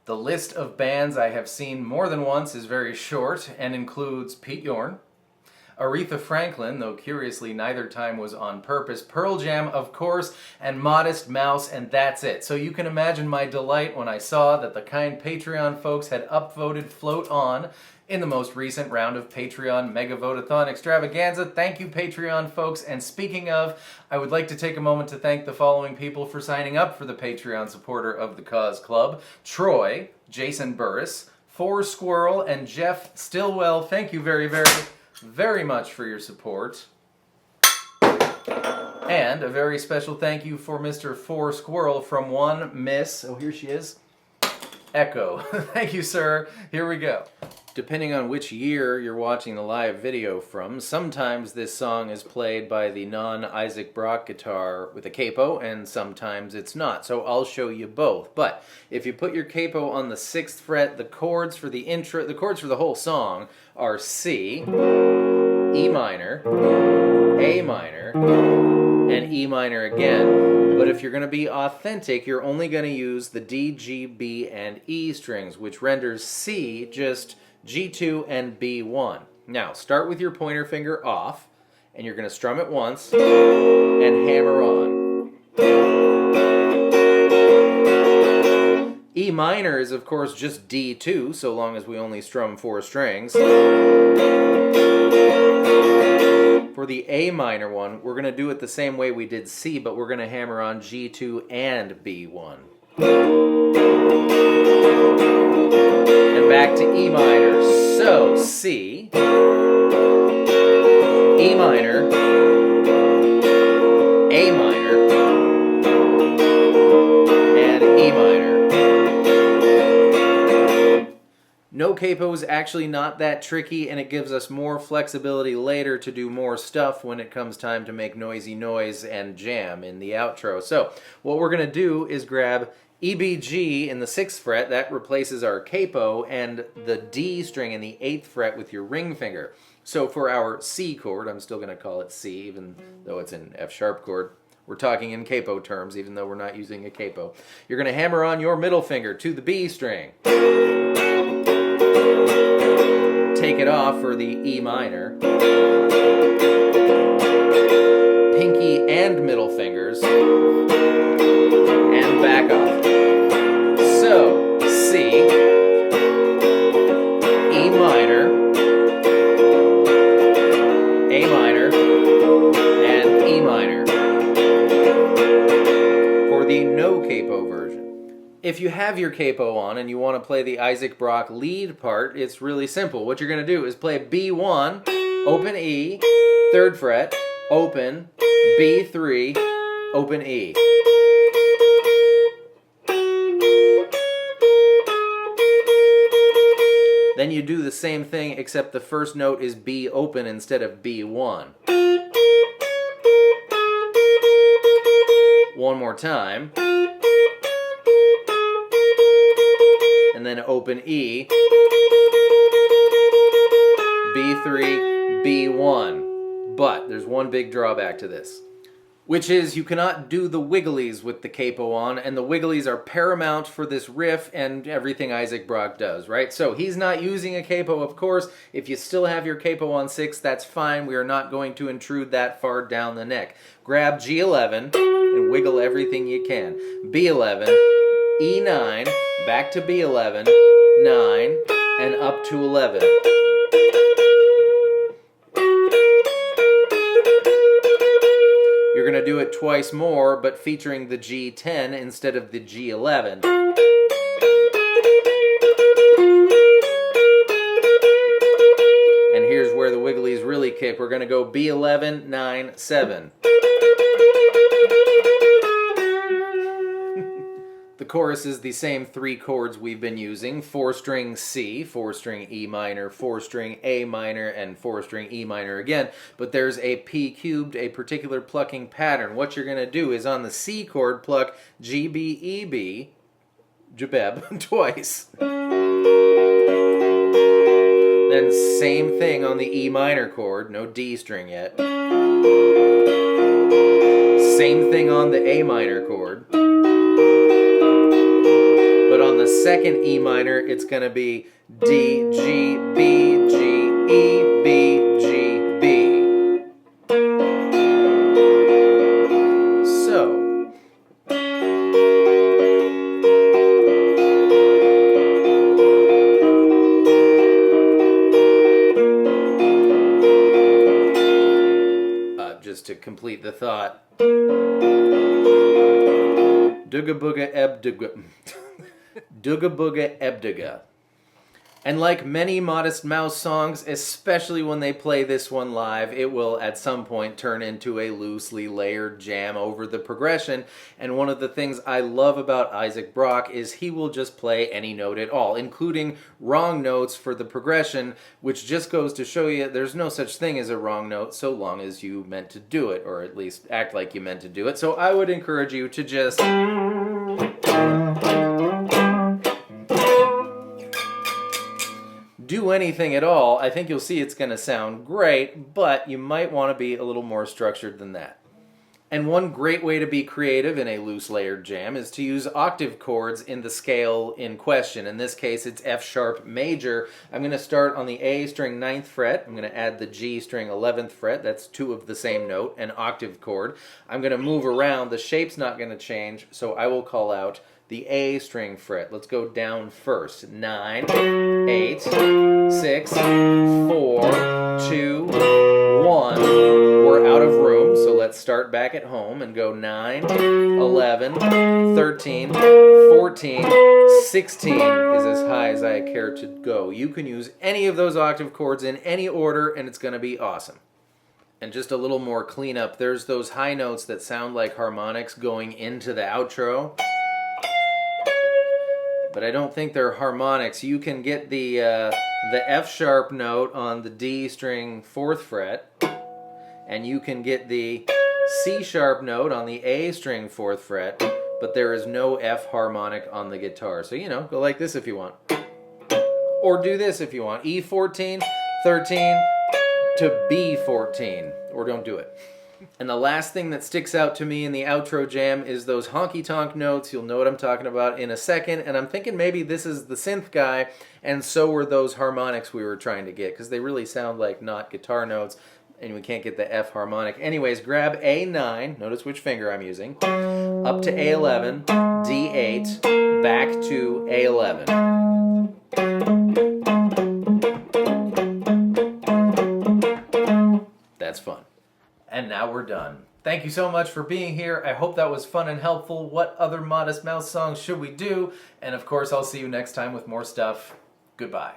The list of bands I have seen more than once is very short and includes Pete Yorn, Aretha Franklin, though curiously neither time was on purpose, Pearl Jam, of course, and Modest Mouse, and that's it. So you can imagine my delight when I saw that the kind Patreon folks had upvoted Float On in the most recent round of Patreon Mega Vote-a-thon Extravaganza. Thank you, Patreon folks. And speaking of, I would like to take a moment to thank the following people for signing up for the Patreon supporter of the Cause Club: Troy, Jason Burris, Four Squirrel, and Jeff Stillwell. Thank you very much for your support. And a very special thank you for Mr. Four Squirrel from one Miss, oh here she is, Echo. Thank you, sir. Here we go. Depending on which year you're watching the live video from, sometimes this song is played by the non-Isaac Brock guitar with a capo, and sometimes it's not. So I'll show you both. But if you put your capo on the 6th fret, the chords for the intro, the chords for the whole song are C, E minor, A minor, and E minor again. But if you're going to be authentic, you're only going to use the D, G, B, and E strings, which renders C just G2 and B1. Now, start with your pointer finger off, and you're going to strum it once and hammer on. E minor is, of course, just D2, so long as we only strum 4 strings. For the A minor one, we're going to do it the same way we did C, but we're going to hammer on G2 and B1. And back to E minor. So, C, E minor, A minor, and E minor. No capo is actually not that tricky, and it gives us more flexibility later to do more stuff when it comes time to make noisy noise and jam in the outro. So, what we're going to do is grab EBG in the 6th fret, that replaces our capo, and the D string in the 8th fret with your ring finger. So for our C chord, I'm still going to call it C, even though it's an F sharp chord. We're talking in capo terms, even though we're not using a capo. You're going to hammer on your middle finger to the B string. Take it off for the E minor. Pinky and middle fingers. And back off. So, C, E minor, A minor, and E minor. For the no capo version. If you have your capo on and you want to play the Isaac Brock lead part, it's really simple. What you're going to do is play B1, open E, 3rd fret, open, B3, open E. Then you do the same thing, except the first note is B open instead of B1. One more time. And then open E. B3, B1. But there's one big drawback to this, which is you cannot do the wigglies with the capo on, and the wigglies are paramount for this riff and everything Isaac Brock does, right? So he's not using a capo, of course. If you still have your capo on 6, that's fine. We are not going to intrude that far down the neck. Grab G11 and wiggle everything you can. B11, E9, back to B11, 9, and up to 11. You're going to do it twice more, but featuring the G10 instead of the G11. And here's where the wigglies really kick. We're going to go B11, 9, 7. The chorus is the same 3 chords we've been using: 4-string C, 4-string E minor, 4-string A minor, and 4-string E minor again. But there's a P cubed, a particular plucking pattern. What you're going to do is on the C chord, pluck G, B, E, B, jabeb, twice. Then same thing on the E minor chord, no D string yet. Same thing on the A minor chord. But on the the second E minor, it's going to be D, G, B, G, E, B, G, B. So, just to complete the thought. Dooga booga ebdooga. Dooga booga ebdooga. And like many Modest Mouse songs, especially when they play this one live, it will at some point turn into a loosely layered jam over the progression. And one of the things I love about Isaac Brock is he will just play any note at all, including wrong notes for the progression, which just goes to show you there's no such thing as a wrong note so long as you meant to do it, or at least act like you meant to do it. So I would encourage you to just do anything at all. I think you'll see it's going to sound great, but you might want to be a little more structured than that. And one great way to be creative in a loose layered jam is to use octave chords in the scale in question. In this case, it's F sharp major. I'm going to start on the A string 9th fret. I'm going to add the G string 11th fret. That's two of the same note, an octave chord. I'm going to move around. The shape's not going to change, so I will call out the A string fret. Let's go down first. 9, 8, 6, 4, 2, 1. We're out of room, so let's start back at home and go 9, 11, 13, 14, 16 is as high as I care to go. You can use any of those octave chords in any order, and it's going to be awesome. And just a little more cleanup, there's those high notes that sound like harmonics going into the outro, but I don't think they're harmonics. You can get the F sharp note on the D string 4th fret, and you can get the C sharp note on the A string 4th fret, but there is no F harmonic on the guitar. So, you know, go like this if you want. Or do this if you want. E14, 13 to B14, or don't do it. And the last thing that sticks out to me in the outro jam is those honky-tonk notes. You'll know what I'm talking about in a second. And I'm thinking maybe this is the synth guy, and so were those harmonics we were trying to get, because they really sound like not guitar notes, and we can't get the F harmonic. Anyways, grab A9, notice which finger I'm using, up to A11, D8, back to A11. That's fun. And now we're done. Thank you so much for being here. I hope that was fun and helpful. What other Modest Mouse songs should we do? And of course, I'll see you next time with more stuff. Goodbye.